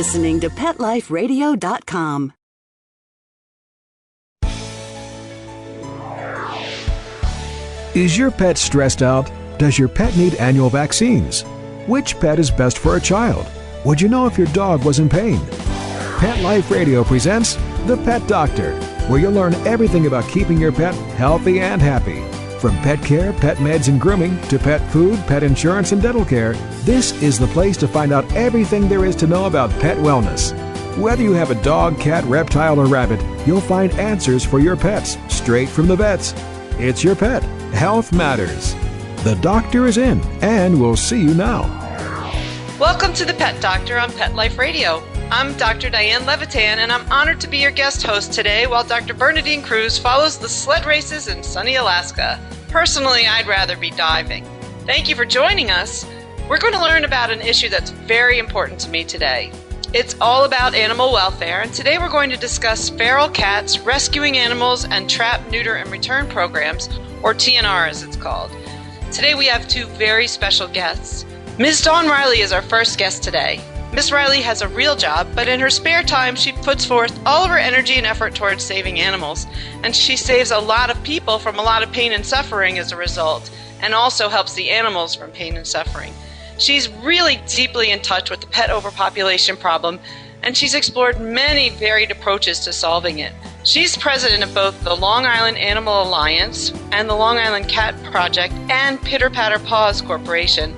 listening to PetLifeRadio.com. Is your pet stressed out? Does your pet need annual vaccines? Which pet is best for a child? Would you know if your dog was in pain? Pet Life Radio presents The Pet Doctor, where you'll learn everything about keeping your pet healthy and happy. From pet care, pet meds and grooming, to pet food, pet insurance and dental care, this is the place to find out everything there is to know about pet wellness. Whether you have a dog, cat, reptile, or rabbit, you'll find answers for your pets straight from the vets. It's your pet. Health matters. The doctor is in, and we'll see you now. Welcome to the Pet Doctor on Pet Life Radio. I'm Dr. Diane Levitan, and I'm honored to be your guest host today while Dr. Bernadine Cruz follows the sled races in sunny Alaska. Personally, I'd rather be diving. Thank you for joining us. We're going to learn about an issue that's very important to me today. It's all about animal welfare, and today we're going to discuss feral cats, rescuing animals, and trap, neuter, and return programs, or TNR as it's called. Today we have two very special guests. Ms. Dawn Reilly is our first guest today. Ms. Reilly has a real job, but in her spare time she puts forth all of her energy and effort towards saving animals, and she saves a lot of people from a lot of pain and suffering as a result, and also helps the animals from pain and suffering. She's really deeply in touch with the pet overpopulation problem, and she's explored many varied approaches to solving it. She's president of both the Long Island Animal Alliance and the Long Island Cat Project and Pitter Patter Paws Corporation.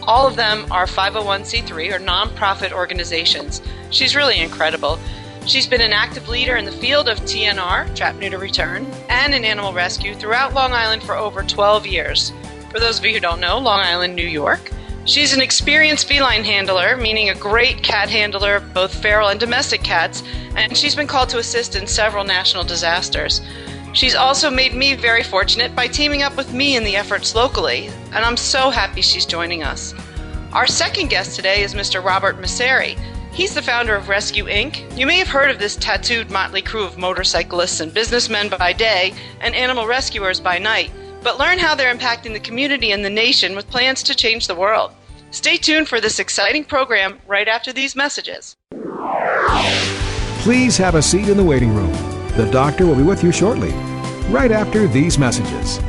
All of them are 501c3 or nonprofit organizations. She's really incredible. She's been an active leader in the field of TNR, trap, neuter, return, and in animal rescue throughout Long Island for over 12 years. For those of you who don't know, Long Island, New York. She's an experienced feline handler, meaning a great cat handler of both feral and domestic cats, and she's been called to assist in several national disasters. She's also made me very fortunate by teaming up with me in the efforts locally, and I'm so happy she's joining us. Our second guest today is Mr. Robert Misseri. He's the founder of Rescue Inc. You may have heard of this tattooed motley crew of motorcyclists and businessmen by day and animal rescuers by night, but learn how they're impacting the community and the nation with plans to change the world. Stay tuned for this exciting program right after these messages. Please have a seat in the waiting room. The doctor will be with you shortly, right after these messages.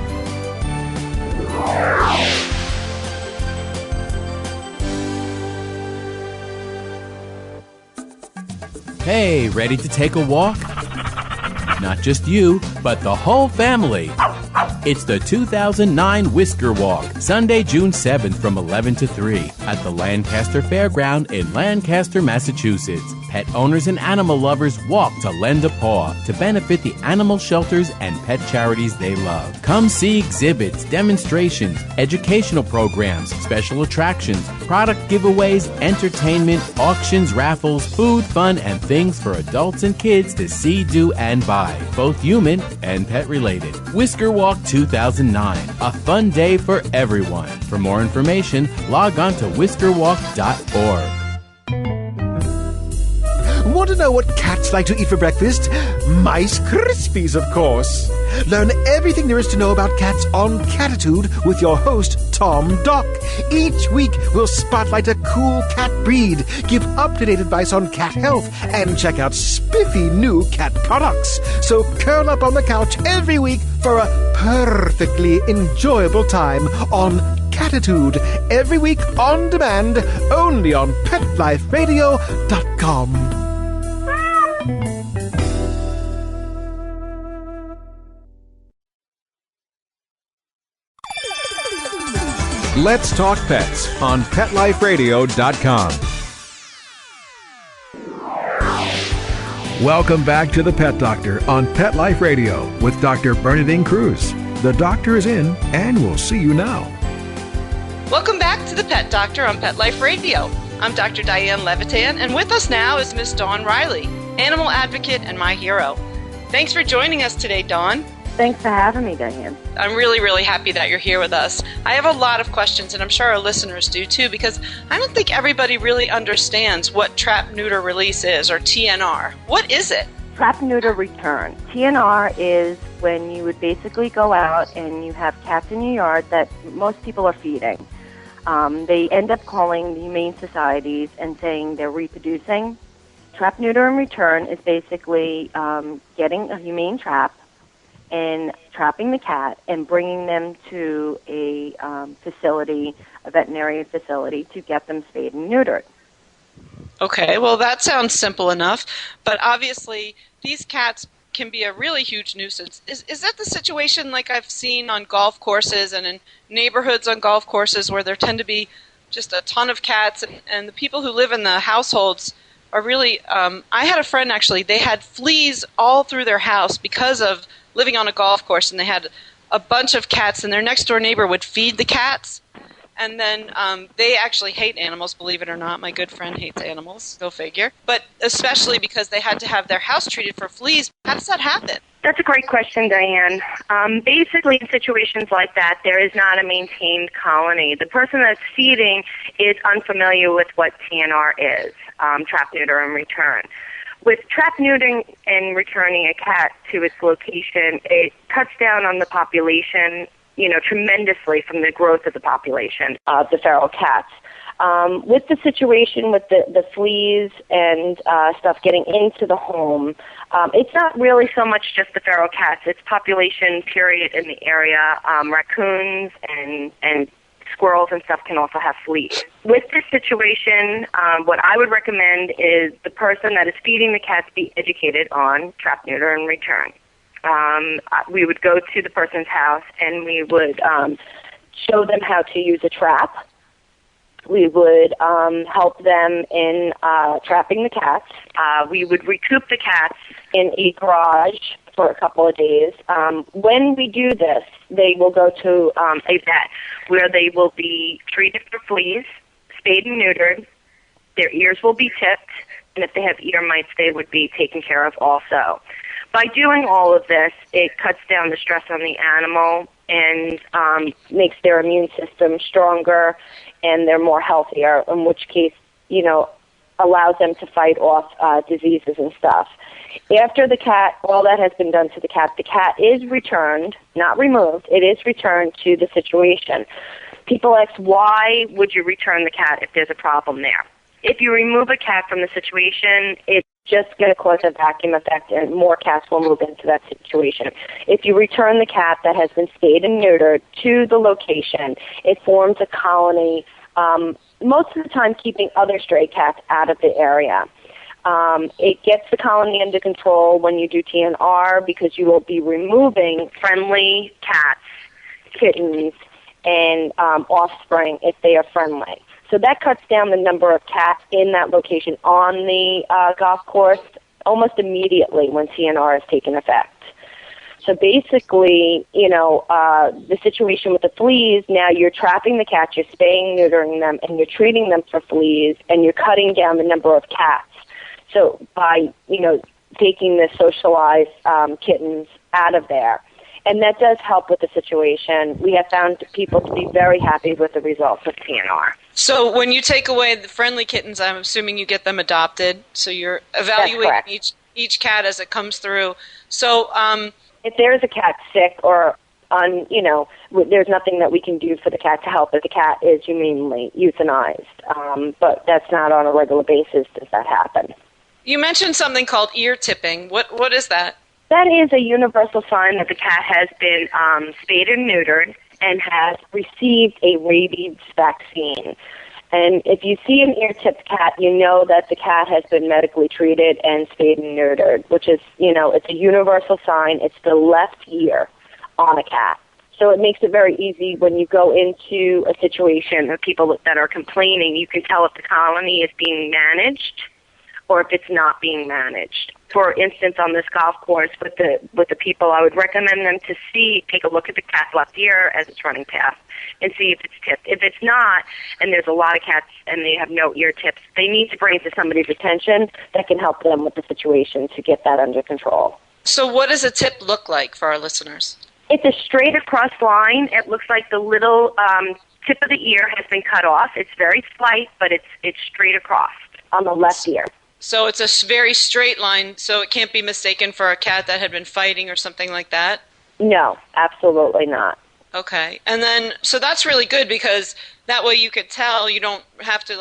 Hey, ready to take a walk? Not just you, but the whole family. It's the 2009 Whisker Walk, Sunday, June 7th from 11 to 3 at the Lancaster Fairground in Lancaster, Massachusetts. Pet owners and animal lovers walk to lend a paw to benefit the animal shelters and pet charities they love. Come see exhibits, demonstrations, educational programs, special attractions, product giveaways, entertainment, auctions, raffles, food, fun, and things for adults and kids to see, do, and buy, both human and pet related. Whisker Walk 2009, a fun day for everyone. For more information, log on to whiskerwalk.org. Want to know what cats like to eat for breakfast? Mice Krispies, of course. Learn everything there is to know about cats on Catitude with your host, Tom Dock. Each week, we'll spotlight a cool cat breed, give up-to-date advice on cat health, and check out spiffy new cat products. So curl up on the couch every week for a perfectly enjoyable time on Catitude. Every week on demand, only on PetLifeRadio.com. Let's Talk Pets on PetLifeRadio.com. Welcome back to the Pet Doctor on Pet Life Radio with Dr. Bernadine Cruz. The doctor is in, and we'll see you now. Welcome back to the Pet Doctor on Pet Life Radio. I'm Dr. Diane Levitan, and with us now is Miss Dawn Reilly, animal advocate and my hero. Thanks for joining us today, Dawn. Thanks for having me, Diane. I'm really, really happy that you're here with us. I have a lot of questions, and I'm sure our listeners do too, because I don't think everybody really understands what trap, neuter, release is, or TNR. What is it? Trap, neuter, return. TNR is when you would basically go out and you have cats in your yard that most people are feeding. They end up calling the humane societies and saying they're reproducing, Trap, neuter, and return is basically getting a humane trap and trapping the cat and bringing them to a facility, a veterinary facility, to get them spayed and neutered. Okay, well, that sounds simple enough, but obviously these cats can be a really huge nuisance. Is that the situation like I've seen on golf courses and in neighborhoods on golf courses where there tend to be just a ton of cats, and the people who live in the households are really, I had a friend actually, they had fleas all through their house because of living on a golf course, and they had a bunch of cats, and their next door neighbor would feed the cats, and then they actually hate animals, believe it or not. My good friend hates animals, go figure. But especially because they had to have their house treated for fleas. How does that happen? That's a great question, Diane. Basically, in situations like that, there is not a maintained colony. The person that's feeding is unfamiliar with what TNR is, trap, neuter, and return. With trap, neutering, and returning a cat to its location, it cuts down on the population, tremendously from the growth of the population of the feral cats. With the situation with the fleas and stuff getting into the home, it's not really so much just the feral cats. It's population, period, in the area. Raccoons and squirrels and stuff can also have fleas. With this situation, what I would recommend is the person that is feeding the cats be educated on trap, neuter, and return. We would go to the person's house and we would show them how to use a trap. We would help them in trapping the cats. We would recoup the cats in a garage for a couple of days. When we do this, they will go to a vet where they will be treated for fleas, spayed and neutered. Their ears will be tipped, and if they have ear mites, they would be taken care of also. By doing all of this, it cuts down the stress on the animal and makes their immune system stronger, and they're more healthier, in which case, allows them to fight off diseases and stuff. After the cat, all that has been done to the cat is returned, not removed, it is returned to the situation. People ask, why would you return the cat if there's a problem there? If you remove a cat from the situation, it's just going to cause a vacuum effect and more cats will move into that situation. If you return the cat that has been spayed and neutered to the location, it forms a colony, most of the time keeping other stray cats out of the area. It gets the colony under control when you do TNR because you will be removing friendly cats, kittens, and offspring if they are friendly. So that cuts down the number of cats in that location on the golf course almost immediately when TNR has taken effect. So basically, the situation with the fleas, now you're trapping the cats, you're spaying, neutering them, and you're treating them for fleas, and you're cutting down the number of cats. So by, taking the socialized kittens out of there. And that does help with the situation. We have found people to be very happy with the results of TNR. So when you take away the friendly kittens, I'm assuming you get them adopted. So you're evaluating each cat as it comes through. So if there is a cat sick or there's nothing that we can do for the cat to help if the cat is humanely euthanized. But that's not on a regular basis does that happen. You mentioned something called ear tipping. What is that? That is a universal sign that the cat has been spayed and neutered and has received a rabies vaccine. And if you see an ear-tipped cat, you know that the cat has been medically treated and spayed and neutered, which is, it's a universal sign. It's the left ear on a cat. So it makes it very easy when you go into a situation of people that are complaining. You can tell if the colony is being managed or if it's not being managed. For instance, on this golf course with the people, I would recommend them to take a look at the cat's left ear as it's running past and see if it's tipped. If it's not, and there's a lot of cats and they have no ear tips, they need to bring it to somebody's attention that can help them with the situation to get that under control. So what does a tip look like for our listeners? It's a straight across line. It looks like the little tip of the ear has been cut off. It's very slight, but it's straight across on the left ear. So it's a very straight line, so it can't be mistaken for a cat that had been fighting or something like that? No, absolutely not. Okay. And then, so that's really good because that way you could tell, you don't have to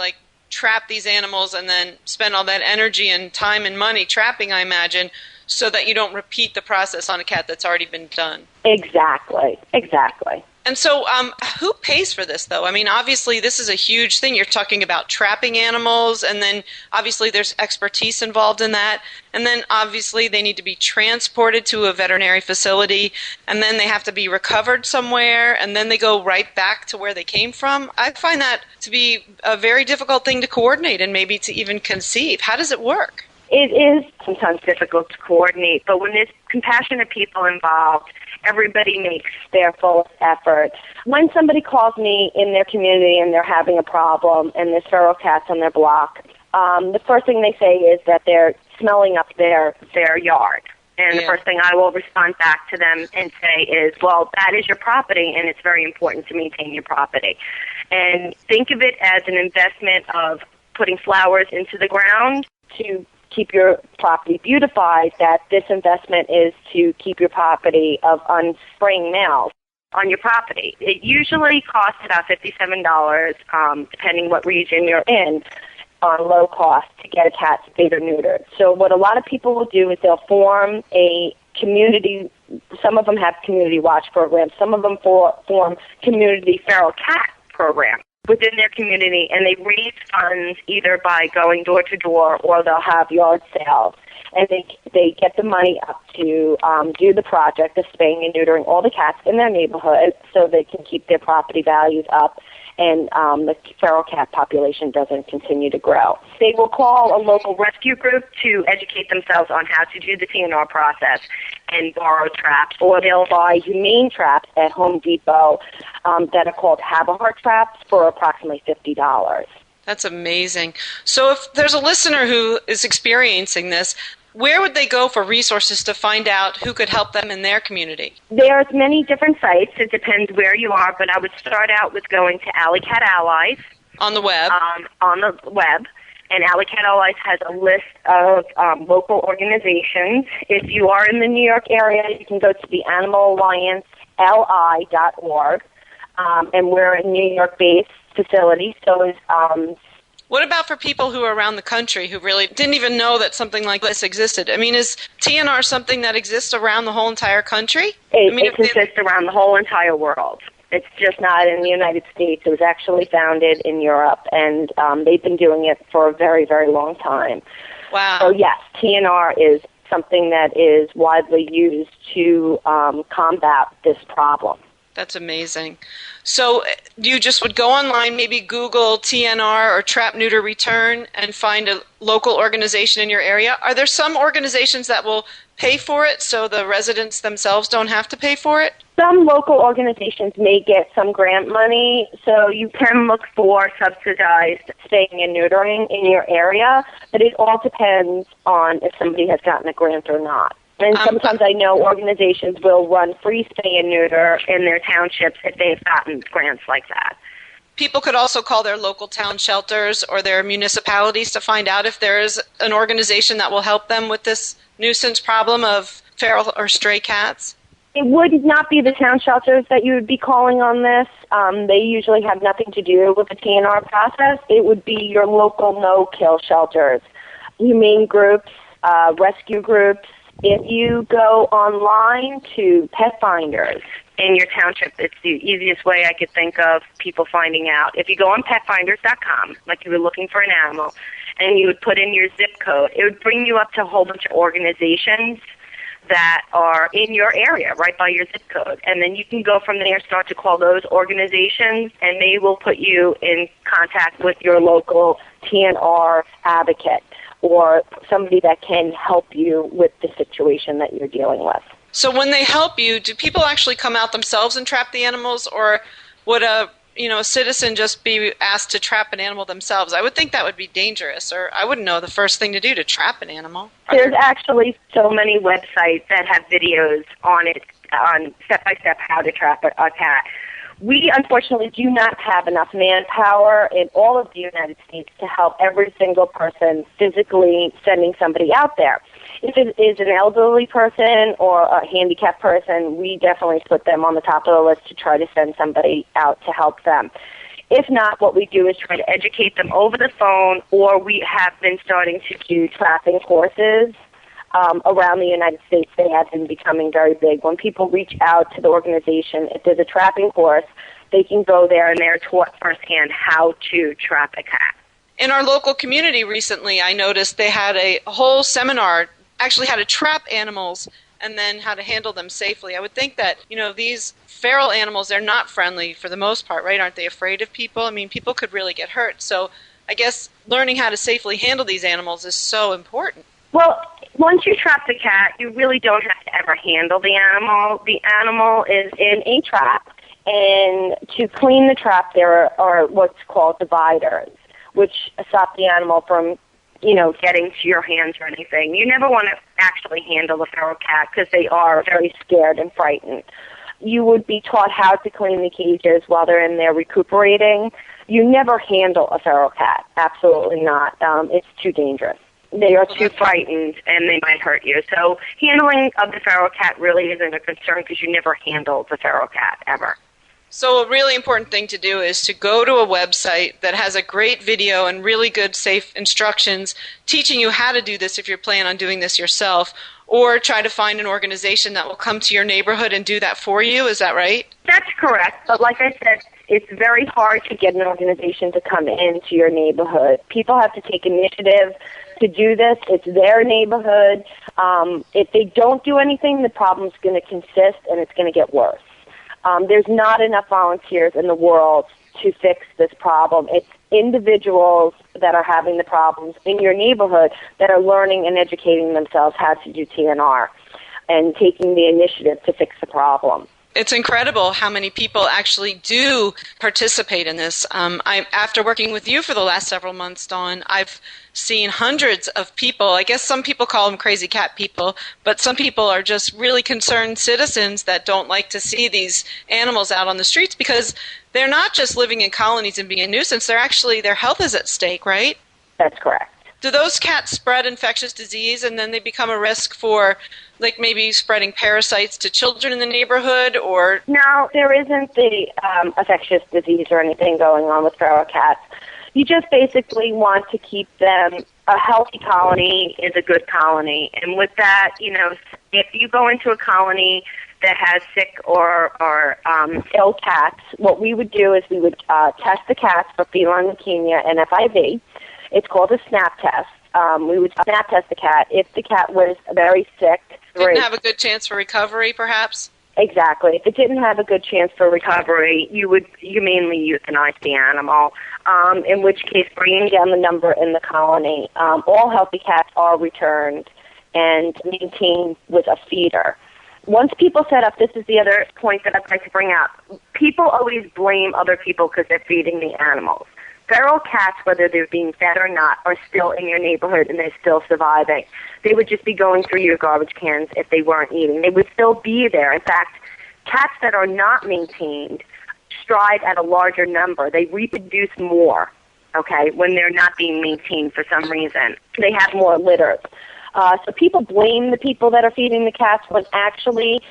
trap these animals and then spend all that energy and time and money trapping, I imagine, so that you don't repeat the process on a cat that's already been done. Exactly. And so who pays for this, though? I mean, obviously, this is a huge thing. You're talking about trapping animals, and then obviously there's expertise involved in that. And then obviously they need to be transported to a veterinary facility, and then they have to be recovered somewhere, and then they go right back to where they came from. I find that to be a very difficult thing to coordinate and maybe to even conceive. How does it work? It is sometimes difficult to coordinate, but when there's compassionate people involved, everybody makes their full effort. When somebody calls me in their community and they're having a problem and there's feral cats on their block, the first thing they say is that they're smelling up their yard. And the first thing I will respond back to them and say is, well, that is your property, and it's very important to maintain your property. And think of it as an investment of putting flowers into the ground to keep your property beautified, that this investment is to keep your property of unspraying males on your property. It usually costs about $57, depending what region you're in, on low cost to get a cat spayed or neutered. So what a lot of people will do is they'll form a community. Some of them have community watch programs. Some of them form community feral cat programs within their community, and they raise funds either by going door to door or they'll have yard sales. And they get the money up to do the project of spaying and neutering all the cats in their neighborhood so they can keep their property values up and the feral cat population doesn't continue to grow. They will call a local rescue group to educate themselves on how to do the TNR process and borrow traps, or they'll buy humane traps at Home Depot that are called Have-A-Heart traps for approximately $50. That's amazing. So if there's a listener who is experiencing this, where would they go for resources to find out who could help them in their community? There's many different sites. It depends where you are, but I would start out with going to Alley Cat Allies. On the web? On the web. And Alley Cat Allies has a list of local organizations. If you are in the New York area, you can go to the animalallianceli.org. And we're a New York-based facility, so is what about for people who are around the country who really didn't even know that something like this existed? I mean, is TNR something that exists around the whole entire country? It exists around the whole entire world. It's just not in the United States. It was actually founded in Europe, and they've been doing it for a very, very long time. Wow. So, yes, TNR is something that is widely used to combat this problem. That's amazing. So you just would go online, maybe Google TNR or Trap, Neuter, Return, and find a local organization in your area. Are there some organizations that will pay for it so the residents themselves don't have to pay for it? Some local organizations may get some grant money, so you can look for subsidized spaying and neutering in your area, but it all depends on if somebody has gotten a grant or not. And sometimes I know organizations will run free spay and neuter in their townships if they've gotten grants like that. People could also call their local town shelters or their municipalities to find out if there is an organization that will help them with this nuisance problem of feral or stray cats. It would not be the town shelters that you would be calling on this. They usually have nothing to do with the TNR process. It would be your local no-kill shelters, humane groups, rescue groups. If you go online to Pet Finders in your township, it's the easiest way I could think of people finding out. If you go on petfinders.com, like you were looking for an animal, and you would put in your zip code, it would bring you up to a whole bunch of organizations that are in your area, right by your zip code. And then you can go from there, start to call those organizations, and they will put you in contact with your local TNR advocate or somebody that can help you with the situation that you're dealing with. So when they help you, do people actually come out themselves and trap the animals, or would a citizen just be asked to trap an animal themselves? I would think that would be dangerous, or I wouldn't know the first thing to do to trap an animal. There's actually so many websites that have videos on it, on step-by-step how to trap a cat. We, unfortunately, do not have enough manpower in all of the United States to help every single person physically sending somebody out there. If it is an elderly person or a handicapped person, we definitely put them on the top of the list to try to send somebody out to help them. If not, what we do is try to educate them over the phone, or we have been starting to do trapping courses around the United States. They have been becoming very big. When people reach out to the organization, if there's a trapping course, they can go there and they're taught firsthand how to trap a cat. In our local community recently, I noticed they had a whole seminar, actually how to trap animals and then how to handle them safely. I would think that, these feral animals, they're not friendly for the most part, right? Aren't they afraid of people? I mean, people could really get hurt. So I guess learning how to safely handle these animals is so important. Well, once you trap the cat, you really don't have to ever handle the animal. The animal is in a trap, and to clean the trap, there are what's called dividers, which stop the animal from, getting to your hands or anything. You never want to actually handle a feral cat because they are very scared and frightened. You would be taught how to clean the cages while they're in there recuperating. You never handle a feral cat. Absolutely not. It's too dangerous. They are too frightened, and they might hurt you. So handling of the feral cat really isn't a concern because you never handle the feral cat, ever. So a really important thing to do is to go to a website that has a great video and really good, safe instructions teaching you how to do this if you're planning on doing this yourself, or try to find an organization that will come to your neighborhood and do that for you. Is that right? That's correct. But like I said, it's very hard to get an organization to come into your neighborhood. People have to take initiative to do this. It's their neighborhood. If they don't do anything, the problem's going to consist and it's going to get worse. There's not enough volunteers in the world to fix this problem. It's individuals that are having the problems in your neighborhood that are learning and educating themselves how to do TNR and taking the initiative to fix the problem. It's incredible how many people actually do participate in this. After working with you for the last several months, Dawn, I've seen hundreds of people. I guess some people call them crazy cat people, but some people are just really concerned citizens that don't like to see these animals out on the streets because they're not just living in colonies and being a nuisance. Their health is at stake, right? That's correct. Do those cats spread infectious disease and then they become a risk for like maybe spreading parasites to children in the neighborhood or? No, there isn't the infectious disease or anything going on with feral cats. You just basically want to keep them, a healthy colony is a good colony. And with that, if you go into a colony that has sick or ill cats, what we would do is we would test the cats for feline leukemia and FIV. It's called a SNAP test. We would SNAP test the cat. If the cat was very sick, didn't have a good chance for recovery, perhaps? Exactly. If it didn't have a good chance for recovery, you would humanely euthanize the animal, in which case bringing down the number in the colony. All healthy cats are returned and maintained with a feeder. Once people set up, this is the other point that I'd like to bring up, people always blame other people because they're feeding the animals. Feral cats, whether they're being fed or not, are still in your neighborhood and they're still surviving. They would just be going through your garbage cans if they weren't eating. They would still be there. In fact, cats that are not maintained strive at a larger number. They reproduce more, okay, when they're not being maintained for some reason. They have more litters. So people blame the people that are feeding the cats when actually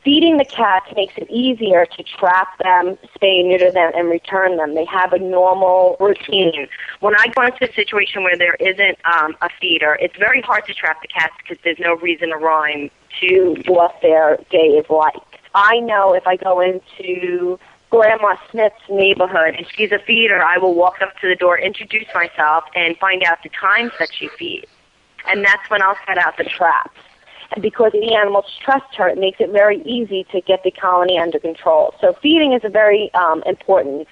feeding the cats makes it easier to trap them, spay and neuter them, and return them. They have a normal routine. When I go into a situation where there isn't a feeder, it's very hard to trap the cats because there's no reason or rhyme to what their day is like. I know if I go into Grandma Smith's neighborhood and she's a feeder, I will walk up to the door, introduce myself, and find out the times that she feeds. And that's when I'll set out the traps. And because the animals trust her, it makes it very easy to get the colony under control. So feeding is a very important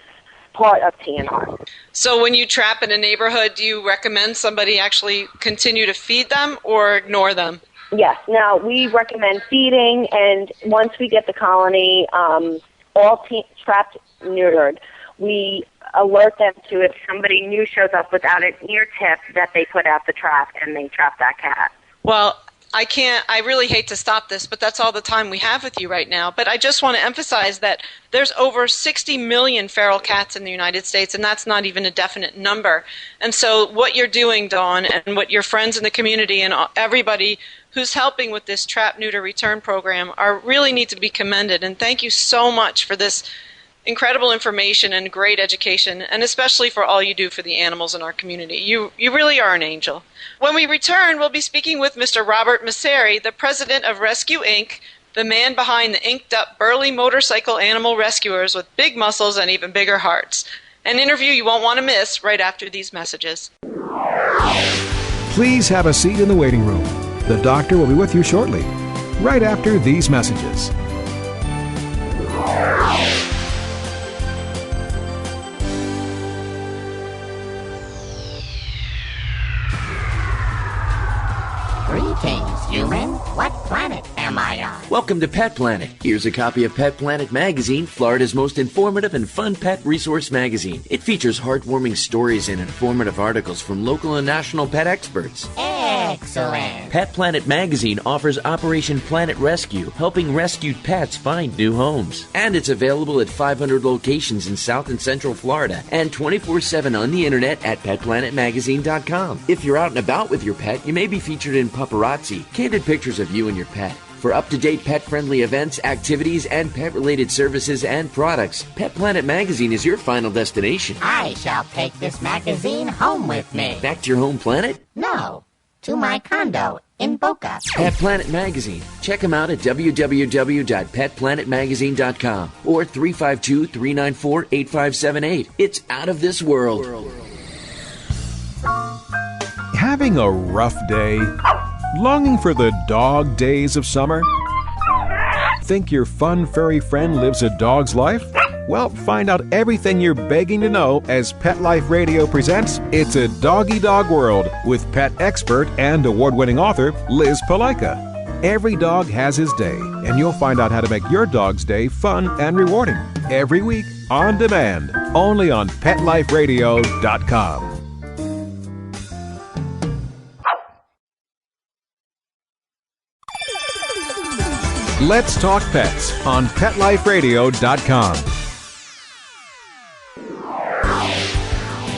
part of TNR. So when you trap in a neighborhood, do you recommend somebody actually continue to feed them or ignore them? Yes. Now, we recommend feeding, and once we get the colony all trapped, neutered, we alert them to if somebody new shows up without an ear tip that they put out the trap and they trap that cat. Well, I really hate to stop this, but that's all the time we have with you right now. But I just want to emphasize that there's over 60 million feral cats in the United States, and that's not even a definite number. And so what you're doing, Dawn, and what your friends in the community and everybody who's helping with this Trap, Neuter, Return program really need to be commended. And thank you so much for this incredible information and great education, and especially for all you do for the animals in our community. You really are an angel. When we return, we'll be speaking with Mr. Robert Misseri, the president of Rescue Inc., the man behind the inked-up burly motorcycle animal rescuers with big muscles and even bigger hearts. An interview you won't want to miss right after these messages. Please have a seat in the waiting room. The doctor will be with you shortly, right after these messages. Greetings, human. What planet am I on? Welcome to Pet Planet. Here's a copy of Pet Planet Magazine, Florida's most informative and fun pet resource magazine. It features heartwarming stories and informative articles from local and national pet experts. Excellent. Pet Planet Magazine offers Operation Planet Rescue, helping rescued pets find new homes. And it's available at 500 locations in South and Central Florida and 24/7 on the internet at petplanetmagazine.com. If you're out and about with your pet, you may be featured in paparazzi, candid pictures of you and your pet. For up-to-date pet-friendly events, activities, and pet-related services and products, Pet Planet Magazine is your final destination. I shall take this magazine home with me. Back to your home planet? No, to my condo in Boca. Pet Planet Magazine. Check them out at www.petplanetmagazine.com or 352-394-8578. It's out of this world. Having a rough day? Longing for the dog days of summer? Think your fun furry friend lives a dog's life? Well, find out everything you're begging to know as Pet Life Radio presents It's a Doggy Dog World with pet expert and award-winning author Liz Palaika. Every dog has his day, and you'll find out how to make your dog's day fun and rewarding. Every week, on demand, only on PetLifeRadio.com. Let's Talk Pets on PetLifeRadio.com.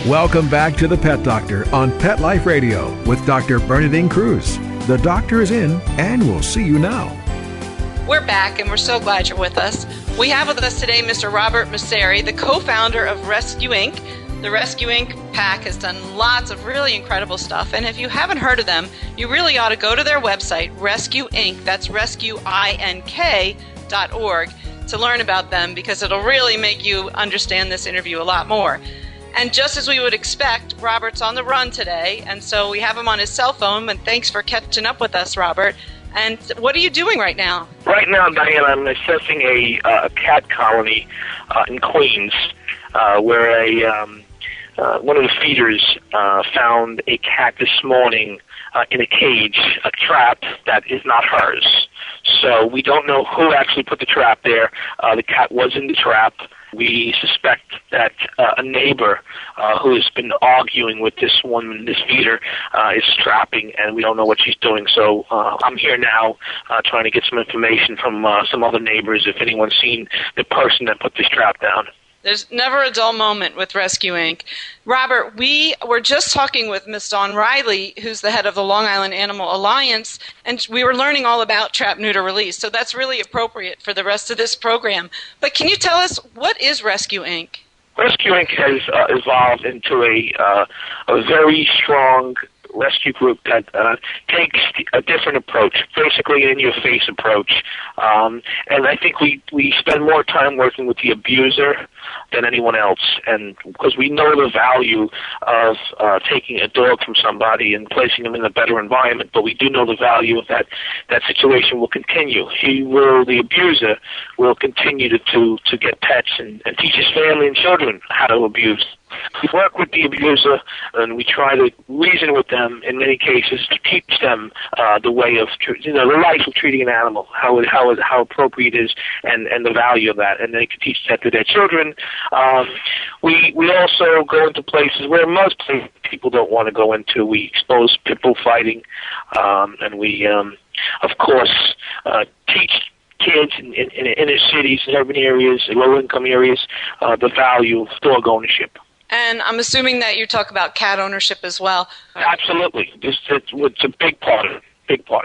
Welcome back to the Pet Doctor on Pet Life Radio with Dr. Bernadine Cruz. The doctor is in, and we'll see you now. We're back, and we're so glad you're with us. We have with us today Mr. Robert Misseri, the co-founder of Rescue Inc. The Rescue Inc. PAC has done lots of really incredible stuff, and if you haven't heard of them, you really ought to go to their website, Rescue Inc., that's rescueink.org, to learn about them, because it'll really make you understand this interview a lot more. And just as we would expect, Robert's on the run today, and so we have him on his cell phone, and thanks for catching up with us, Robert. And what are you doing right now? Right now, Diane, I'm assessing a cat colony in Queens, where one of the feeders found a cat this morning in a cage, a trap that is not hers. So we don't know who actually put the trap there. The cat was in the trap. We suspect that a neighbor who has been arguing with this woman, this feeder, is trapping, and we don't know what she's doing. So I'm here now trying to get some information from some other neighbors, if anyone's seen the person that put this trap down. There's never a dull moment with Rescue Inc. Robert, we were just talking with Miss Dawn Reilly, who's the head of the Long Island Animal Alliance, and we were learning all about trap, neuter, release, so that's really appropriate for the rest of this program. But can you tell us, what is Rescue Inc.? Rescue Inc. has evolved into a very strong rescue group that takes a different approach, basically an in-your-face approach. And I think we spend more time working with the abuser than anyone else, and because we know the value of taking a dog from somebody and placing him in a better environment, but we do know the value of that situation will continue. The abuser will continue to get pets and teach his family and children how to abuse. We work with the abuser, and we try to reason with them in many cases to teach them the way of, the life of treating an animal, how appropriate it is, and the value of that, and they can teach that to their children. We also go into places where most people don't want to go into. We expose pit bull fighting, and we, of course, teach kids in inner cities, in urban areas, in low-income areas, the value of dog ownership. And I'm assuming that you talk about cat ownership as well. Absolutely. It's a big part of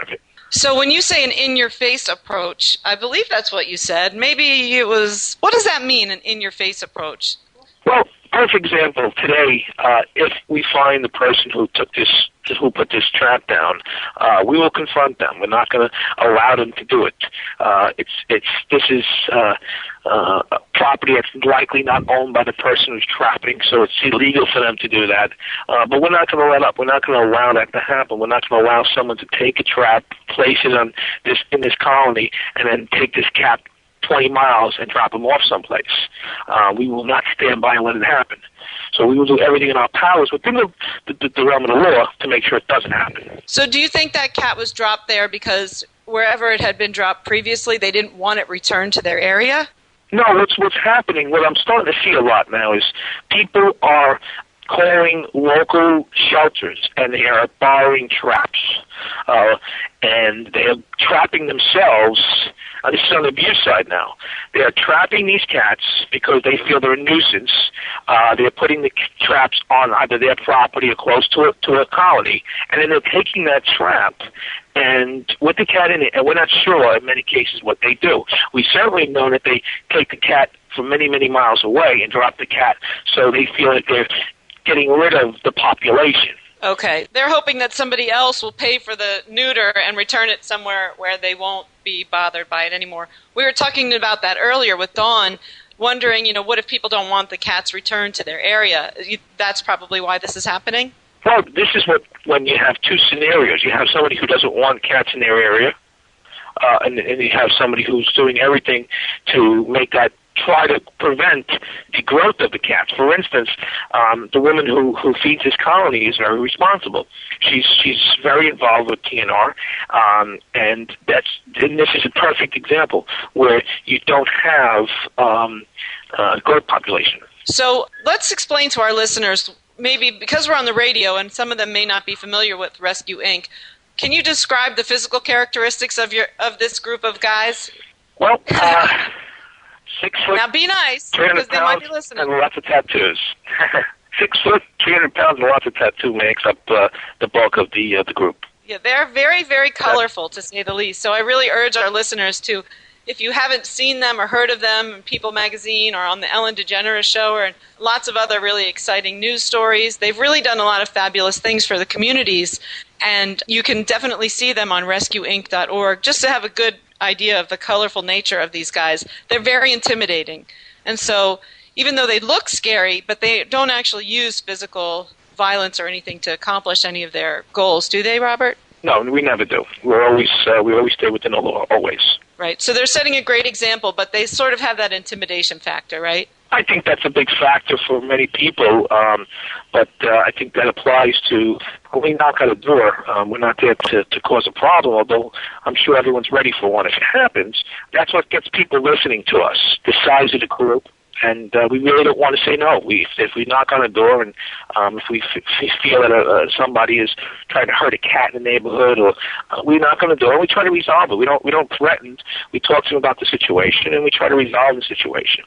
it. So when you say an in-your-face approach, I believe that's what you said. Maybe it was, what does that mean, an in-your-face approach? Well, perfect example today. If we find the person who put this trap down, we will confront them. We're not going to allow them to do it. This is property that's likely not owned by the person who's trapping, so it's illegal for them to do that. But we're not going to let up. We're not going to allow that to happen. We're not going to allow someone to take a trap, place it in this colony, and then take this cat 20 miles and drop them off someplace. We will not stand by and let it happen. So we will do everything in our powers within the realm of the law to make sure it doesn't happen. So do you think that cat was dropped there because wherever it had been dropped previously, they didn't want it returned to their area? No, what's happening, what I'm starting to see a lot now is people are calling local shelters and they are borrowing traps. And they are trapping themselves. This is on the abuse side now. They are trapping these cats because they feel they're a nuisance. They're putting the traps on either their property or close to a colony, and then they're taking that trap and with the cat in it, and we're not sure in many cases what they do. We certainly know that they take the cat from many, many miles away and drop the cat so they feel that they're getting rid of the population. Okay. They're hoping that somebody else will pay for the neuter and return it somewhere where they won't be bothered by it anymore. We were talking about that earlier with Dawn, wondering, what if people don't want the cats returned to their area? That's probably why this is happening? Well, this is when you have two scenarios. You have somebody who doesn't want cats in their area, and you have somebody who's doing everything to make that try to prevent the growth of the cats. For instance, the woman who feeds this colony is very responsible. She's very involved with TNR, and this is a perfect example where you don't have growth population. So let's explain to our listeners, maybe because we're on the radio and some of them may not be familiar with Rescue Inc., can you describe the physical characteristics of this group of guys? Well, 6 foot. Now be nice, because they might be listening. And lots of tattoos. 6 foot, 300 pounds, and lots of tattoo makes up the bulk of the group. Yeah, they're very, very colorful, to say the least. So I really urge our listeners to, if you haven't seen them or heard of them in People magazine or on the Ellen DeGeneres show or lots of other really exciting news stories, they've really done a lot of fabulous things for the communities. And you can definitely see them on rescueinc.org just to have a good idea of the colorful nature of these guys. They're very intimidating. And so even though they look scary, but they don't actually use physical violence or anything to accomplish any of their goals, do they, Robert? No, we never do. We always stay within the law, always. Right. So they're setting a great example, but they sort of have that intimidation factor, right? I think that's a big factor for many people, but I think that applies to when we knock on a door. We're not there to cause a problem, although I'm sure everyone's ready for one if it happens. That's what gets people listening to us, the size of the group. And we really don't want to say no. If we knock on a door and if we feel that somebody is trying to hurt a cat in the neighborhood, or we knock on the door and we try to resolve it. We don't threaten. We talk to them about the situation and we try to resolve the situation.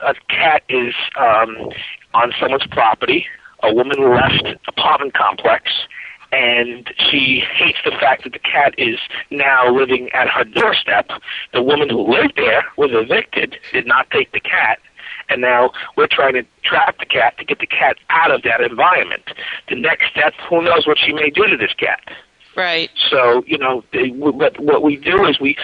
A cat is on someone's property. A woman left an apartment complex, and she hates the fact that the cat is now living at her doorstep. The woman who lived there was evicted, did not take the cat, and now we're trying to trap the cat to get the cat out of that environment. The next step, who knows what she may do to this cat. Right. So, what we do is we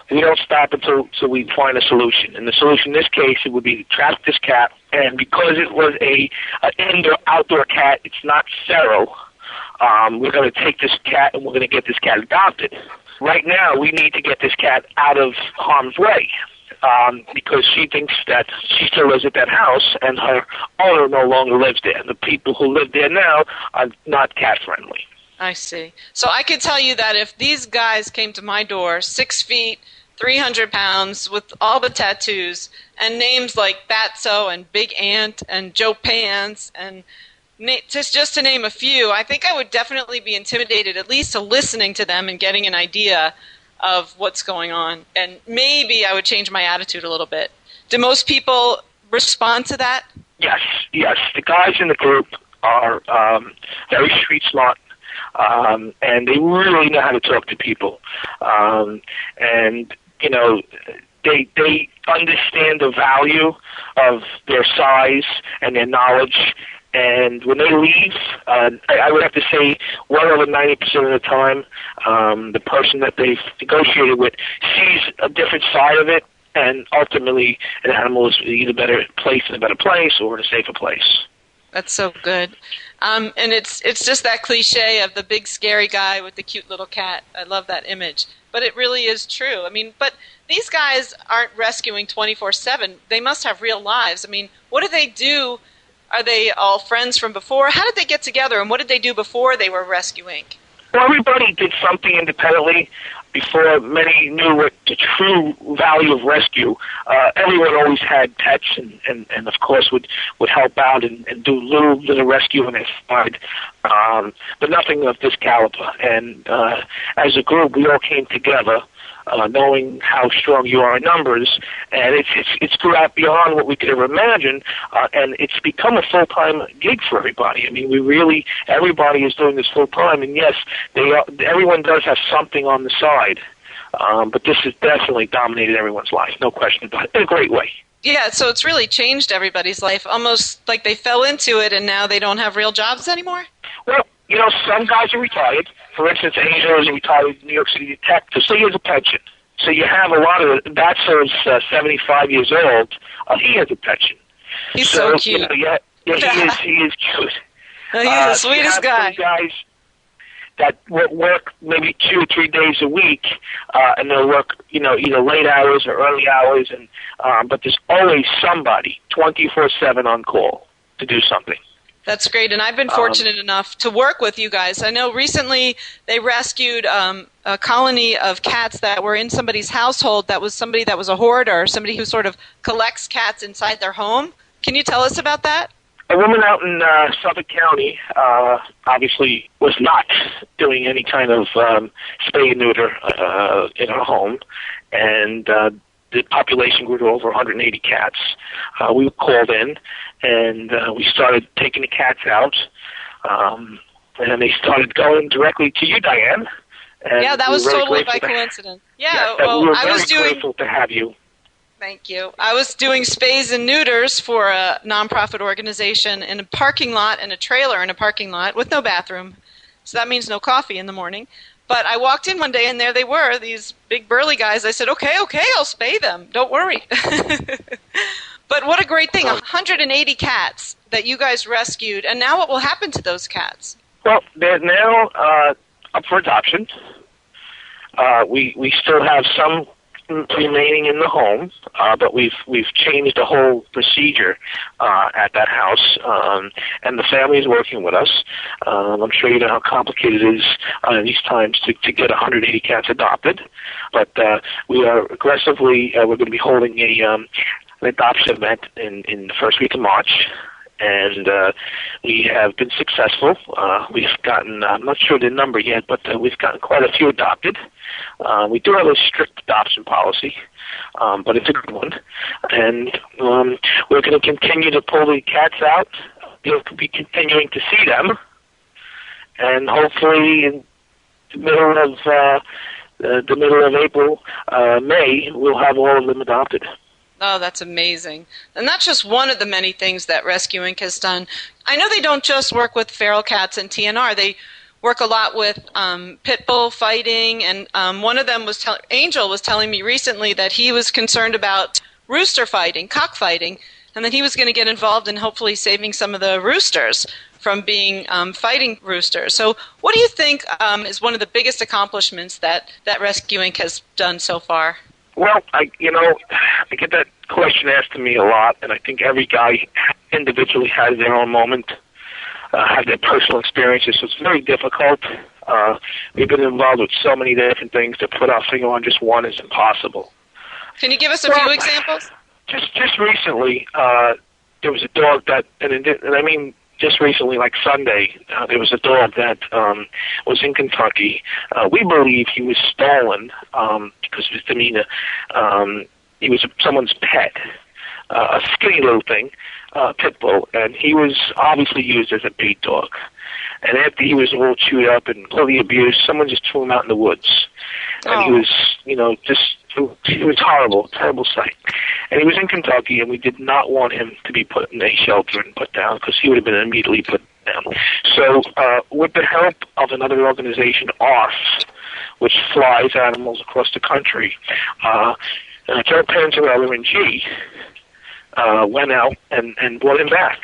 don't stop until we find a solution. And the solution in this case, it would be to trap this cat, and because it was an indoor-outdoor cat, it's not feral, we're going to take this cat and we're going to get this cat adopted. Right now, we need to get this cat out of harm's way. Because she thinks that she still lives at that house and her owner no longer lives there. The people who live there now are not cat-friendly. I see. So I could tell you that if these guys came to my door, 6 feet, 300 pounds, with all the tattoos, and names like Batso and Big Ant and Joe Pants, and just to name a few, I think I would definitely be intimidated, at least to listening to them and getting an idea of what's going on. And maybe I would change my attitude a little bit. Do most people respond to that? Yes. The guys in the group are very street smart. and they really know how to talk to people. And, you know, they understand the value of their size and their knowledge. And when they leave, I would have to say well over 90% of the time, the person that they've negotiated with sees a different side of it, and ultimately an animal is either better placed in a better place or in a safer place. That's so good. And it's just that cliche of the big scary guy with the cute little cat. I love that image. But it really is true. I mean, but these guys aren't rescuing 24/7. They must have real lives. I mean, what do they do? Are they all friends from before? How did they get together, and what did they do before they were rescuing? Well, everybody did something independently before many knew what the true value of rescue. Everyone always had pets and of course, would help out and do little bit of rescue when they find, but nothing of this caliber. And as a group, we all came together, knowing how strong you are in numbers, and it's grew out beyond what we could ever imagine, and it's become a full-time gig for everybody. I mean, everybody is doing this full-time, and yes, everyone does have something on the side, but this has definitely dominated everyone's life, no question about it, in a great way. Yeah, so it's really changed everybody's life, almost like they fell into it and now they don't have real jobs anymore? Well, you know, some guys are retired. For instance, Angel is a retired New York City detective, so he has a pension. So you have a lot of Bachelor's 75 years old. He has a pension. He's so cute. You know, he is cute. He's the sweetest guy. Some guys that work maybe 2 or 3 days a week, and they'll work, you know, either late hours or early hours, and but there's always somebody 24/7 on call to do something. That's great, and I've been fortunate enough to work with you guys. I know recently they rescued a colony of cats that were in somebody's household that was somebody that was a hoarder, somebody who sort of collects cats inside their home. Can you tell us about that? A woman out in Suffolk County obviously was not doing any kind of spay and neuter in her home, and the population grew to over 180 cats. We were called in, and we started taking the cats out, and they started going directly to you, Diane. And yeah, that was totally by coincidence. Yeah, well, we were I was very grateful to have you. Thank you. I was doing spays and neuters for a nonprofit organization in a parking lot, in a trailer in a parking lot with no bathroom. So that means no coffee in the morning. But I walked in one day, and there they were, these big burly guys. I said, okay, I'll spay them. Don't worry. But what a great thing, 180 cats that you guys rescued. And now what will happen to those cats? Well, they're now up for adoption. We still have some remaining in the home, but we've changed the whole procedure at that house, and the family is working with us. I'm sure you know how complicated it is in these times to get 180 cats adopted, but we are aggressively, we're going to be holding an adoption event in the first week of March. And we have been successful. We've gotten, I'm not sure the number yet, but we've gotten quite a few adopted. We do have a strict adoption policy, but it's a good one. And we're going to continue to pull the cats out. We'll be continuing to see them. And hopefully in the middle of April, May, we'll have all of them adopted. Oh, that's amazing. And that's just one of the many things that Rescue Inc. has done. I know they don't just work with feral cats and TNR. They work a lot with pit bull fighting. And one of them was Angel was telling me recently that he was concerned about rooster fighting, cockfighting, and that he was going to get involved in hopefully saving some of the roosters from being fighting roosters. So what do you think is one of the biggest accomplishments that Rescue Inc. has done so far? Well, I get that question asked to me a lot, and I think every guy individually has their own moment, have their personal experiences, so it's very difficult. We've been involved with so many different things. To put our finger on just one is impossible. Can you give us a few examples? Just recently, there was a dog that, and I mean just recently, like Sunday, there was a dog that was in Kentucky. We believe he was stolen because of his demeanor. He was someone's pet, a skinny little thing, pit bull, and he was obviously used as a beat dog. And after he was all chewed up and totally abused, someone just threw him out in the woods. And he was, it was horrible, terrible sight. And he was in Kentucky, and we did not want him to be put in a shelter and put down, because he would have been immediately put down. So with the help of another organization, ARF, which flies animals across the country, Joe Panzarella and G went out and brought him back.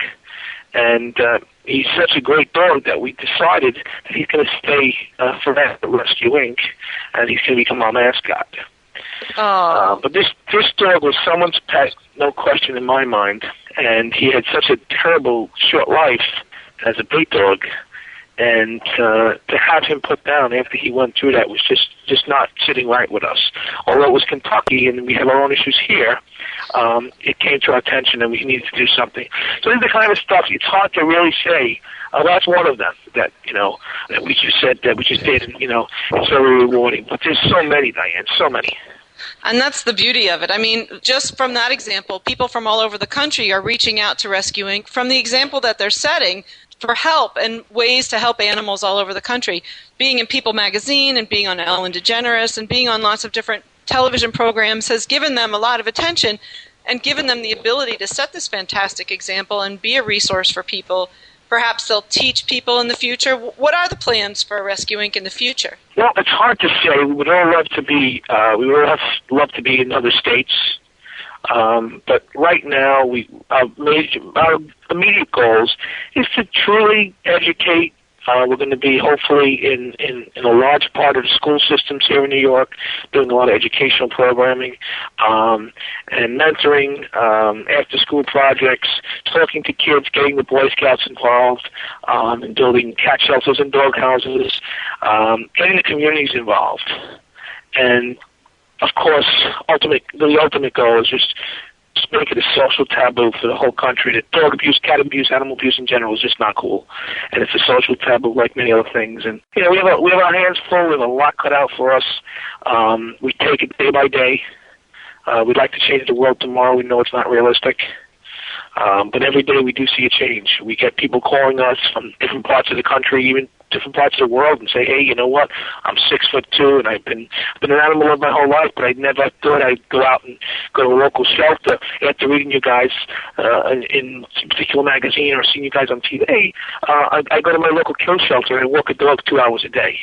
And he's such a great dog that we decided that he's going to stay forever at Rescue Inc., and he's going to become our mascot. But this dog was someone's pet, no question in my mind, and he had such a terrible short life as a bait dog, and to have him put down after he went through that was just not sitting right with us. Although it was Kentucky and we have our own issues here, it came to our attention and we needed to do something. So this is the kind of stuff it's hard to really say. That's one of them that we just said, that we just did, and it's very rewarding. But there's so many, Diane, so many. And that's the beauty of it. I mean, just from that example, people from all over the country are reaching out to Rescue Inc. from the example that they're setting for help and ways to help animals all over the country. Being in People magazine and being on Ellen DeGeneres and being on lots of different television programs has given them a lot of attention and given them the ability to set this fantastic example and be a resource for people. Perhaps they'll teach people in the future. What are the plans for Rescue Inc. in the future? Well, it's hard to say. We would all love to be. Love to be in other states. But right now, our immediate goals is to truly educate. We're going to be hopefully in a large part of the school systems here in New York, doing a lot of educational programming and mentoring, after-school projects, talking to kids, getting the Boy Scouts involved, and building cat shelters and dog houses, getting the communities involved. And, of course, the ultimate goal is just make it a social taboo for the whole country that dog abuse, cat abuse, animal abuse in general is just not cool. And it's a social taboo like many other things. And, we have our hands full. We have a lot cut out for us. We take it day by day. We'd like to change the world tomorrow. We know it's not realistic. But every day we do see a change. We get people calling us from different parts of the country, even different parts of the world, and say, hey, you know what? I'm 6'2", and I've been an animal lover my whole life, but I never thought I'd go out and go to a local shelter after reading you guys in a particular magazine or seeing you guys on TV. I go to my local kill shelter and walk a dog 2 hours a day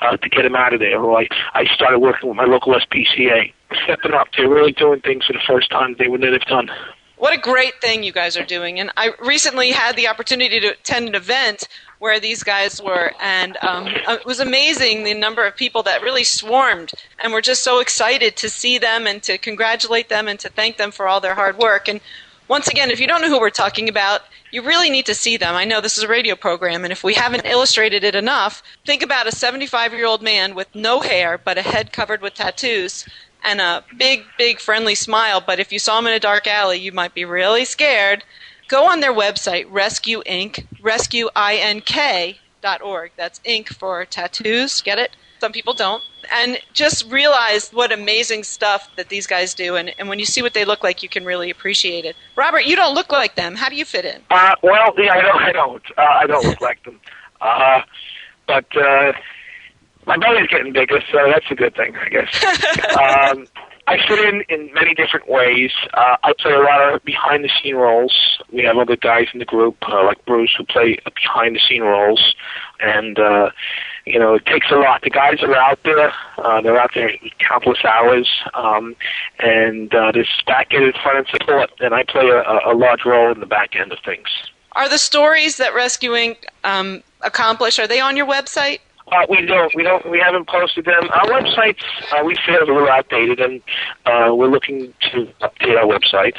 to get him out of there. Or I started working with my local SPCA, stepping up. They're really doing things for the first time they would never have done. What a great thing you guys are doing. And I recently had the opportunity to attend an event where these guys were, and it was amazing the number of people that really swarmed, and we're just so excited to see them and to congratulate them and to thank them for all their hard work. And once again, if you don't know who we're talking about, you really need to see them. I know this is a radio program, and if we haven't illustrated it enough, think about a 75-year-old man with no hair but a head covered with tattoos and a big, big friendly smile, but if you saw him in a dark alley, you might be really scared. Go on their website, Rescue Inc., rescueink.org. That's Inc. for tattoos, get it? Some people don't. And just realize what amazing stuff that these guys do, and when you see what they look like, you can really appreciate it. Robert, you don't look like them. How do you fit in? I don't. I don't look like them. But my belly's getting bigger, so that's a good thing, I guess. I fit in many different ways. I play a lot of behind-the-scene roles. We have other guys in the group, like Bruce, who play behind-the-scene roles. And, it takes a lot. The guys are out there. They're out there countless hours. And there's back end and front end support, and I play a large role in the back end of things. Are the stories that Rescue Inc. Accomplish, are they on your website? We don't. We haven't posted them. Our websites, we feel, are a little outdated, and we're looking to update our website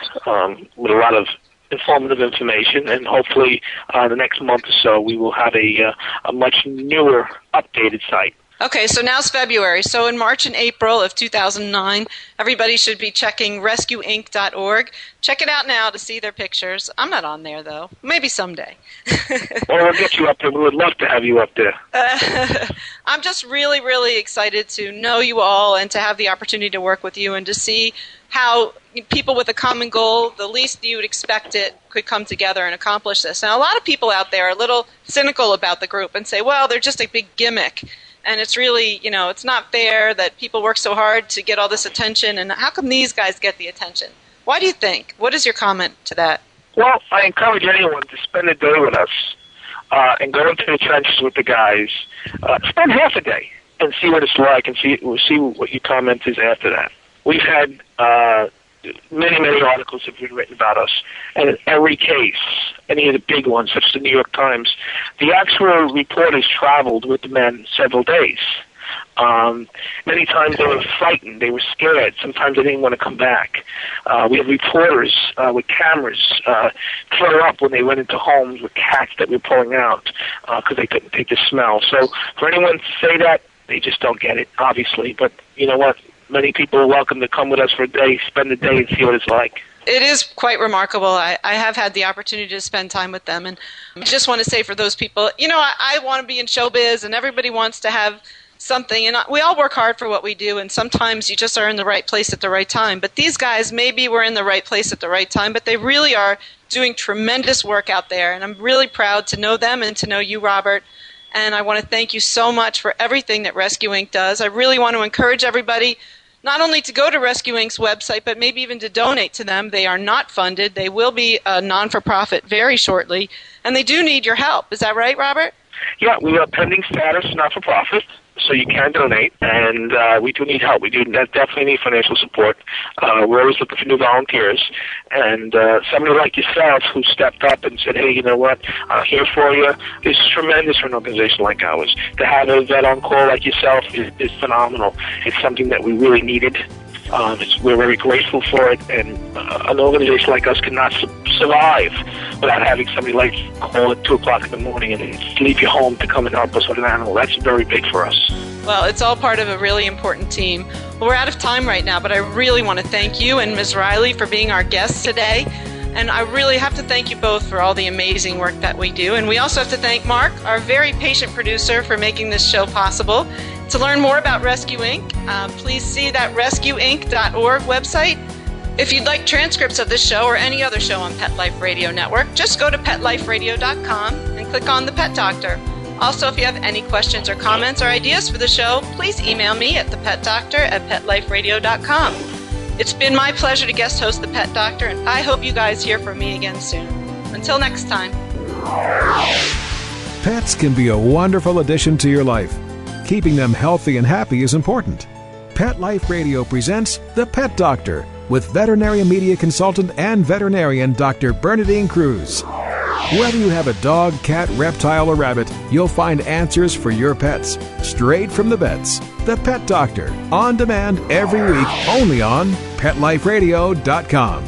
with a lot of informative information. And hopefully, the next month or so, we will have a much newer, updated site. Okay, so now's February. So in March and April of 2009, everybody should be checking rescueinc.org. Check it out now to see their pictures. I'm not on there, though. Maybe someday. Well, we'll get you up there. We would love to have you up there. I'm just really, really excited to know you all and to have the opportunity to work with you and to see how people with a common goal, the least you would expect it, could come together and accomplish this. Now, a lot of people out there are a little cynical about the group and say, well, they're just a big gimmick. And it's really, it's not fair that people work so hard to get all this attention. And how come these guys get the attention? Why do you think? What is your comment to that? Well, I encourage anyone to spend a day with us and go into the trenches with the guys. Spend half a day and see what it's like and see what your comment is after that. We've had many articles have been written about us, and in every case, any of the big ones, such as the New York Times, the actual reporters traveled with the men several days. Many times they were frightened, they were scared, sometimes they didn't want to come back. We have reporters with cameras throw up when they went into homes with cats that we were pulling out because they couldn't take the smell. So for anyone to say that, they just don't get it, obviously. But you know what? Many people are welcome to come with us for a day, spend the day, and see what it's like. It is quite remarkable. I have had the opportunity to spend time with them. And I just want to say for those people, I want to be in showbiz, and everybody wants to have something. And we all work hard for what we do, and sometimes you just are in the right place at the right time. But these guys maybe were in the right place at the right time, but they really are doing tremendous work out there. And I'm really proud to know them and to know you, Robert. And I want to thank you so much for everything that Rescue Inc. does. I really want to encourage everybody not only to go to Rescue Inc.'s website, but maybe even to donate to them. They are not funded. They will be a non-for-profit very shortly, and they do need your help. Is that right, Robert? Yeah, we are pending status, not-for-profit, so you can donate, and we do need help. We do definitely need financial support. We're always looking for new volunteers, and somebody like yourself who stepped up and said, hey, you know what, I'm here for you, is tremendous for an organization like ours. To have a vet on call like yourself is phenomenal. It's something that we really needed. We're very grateful for it, and an organization like us cannot survive without having somebody like call at 2 o'clock in the morning and leave your home to come and help us with an animal. That's very big for us. Well, it's all part of a really important team. Well, we're out of time right now, but I really want to thank you and Ms. Reilly for being our guests today. And I really have to thank you both for all the amazing work that we do. And we also have to thank Mark, our very patient producer, for making this show possible. To learn more about Rescue Inc., please see that rescueinc.org website. If you'd like transcripts of this show or any other show on Pet Life Radio Network, just go to petliferadio.com and click on the Pet Doctor. Also, if you have any questions or comments or ideas for the show, please email me at thepetdoctor@petliferadio.com. It's been my pleasure to guest host The Pet Doctor, and I hope you guys hear from me again soon. Until next time. Pets can be a wonderful addition to your life. Keeping them healthy and happy is important. Pet Life Radio presents The Pet Doctor with veterinary media consultant and veterinarian Dr. Bernadine Cruz. Whether you have a dog, cat, reptile, or rabbit, you'll find answers for your pets straight from the vets. The Pet Doctor, on demand every week, only on PetLifeRadio.com.